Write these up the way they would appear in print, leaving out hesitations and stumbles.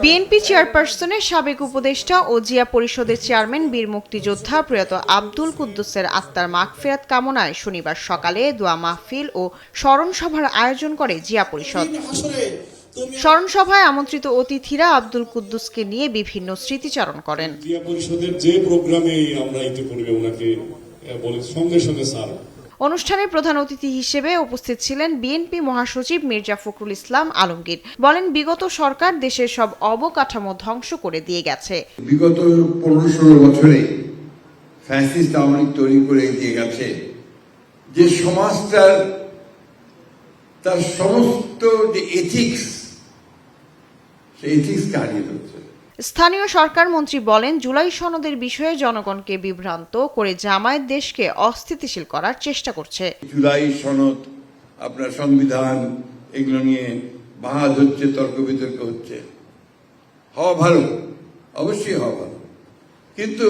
BNP চেয়ারপারসনের সাবেক উপদেষ্টা ও জিয়া পরিষদের চেয়ারম্যান বীর মুক্তিযোদ্ধা প্রয়াত আব্দুল কুদ্দুসের আত্মার মাগফিরাত কামনায় শনিবার সকালে দোয়া মাহফিল ও স্মরণ সভার আয়োজন করে জিয়া পরিষদ। স্মরণ সভায় আমন্ত্রিত অতিথিরা আব্দুল কুদ্দুসকে নিয়ে বিভিন্ন স্মৃতিচারণ করেন। জিয়া পরিষদের যে প্রোগ্রামে আমরা ইতিপূর্বে ওনাকে বলে সঙ্গে সঙ্গে স্যার। অনুষ্ঠানে প্রধান অতিথি হিসেবে উপস্থিত ছিলেন বিএনপি মহাসচিব মির্জা ফখরুল ইসলাম আলমগীর। বলেন, বিগত সরকার দেশের সব অবকাঠামো ধ্বংস করে দিয়ে গেছে। বিগত 15-16 বছরে ফ্যাসিস্ট আওয়ামী লীগ তৈরি করে দিয়ে গেছে যে সমাজটার তার সমস্ত যে এথিক্স, সেই এথিক্সকে হারিয়ে ফেলছে। স্থানীয় সরকার মন্ত্রী বলেন, জুলাই সনদের বিষয়ে জনগণকে বিভ্রান্ত করে জামায়াত দেশকে অস্থিতিশীল করার চেষ্টা করছে। জুলাই সনদ, আপনার সংবিধান, এগুলো নিয়ে বাহাদ হচ্ছে, তর্ক বিতর্ক হচ্ছে। হওয়া ভালো, অবশ্যই হওয়া ভালো, কিন্তু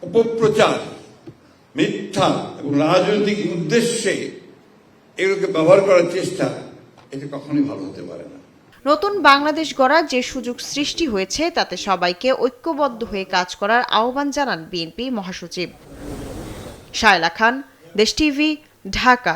অপপ্রচার, মিথ্যা এবং রাজনৈতিক উদ্দেশ্যে এগুলোকে ব্যবহার করার চেষ্টা, এটা কখনোই ভালো হতে পারে না। নতুন বাংলাদেশ গড়ার যে সুযোগ সৃষ্টি হয়েছে তাতে সবাইকে ঐক্যবদ্ধ হয়ে কাজ করার আহ্বান জানান বিএনপি মহাসচিব। শায়লা খান, দেশ টিভি, ঢাকা।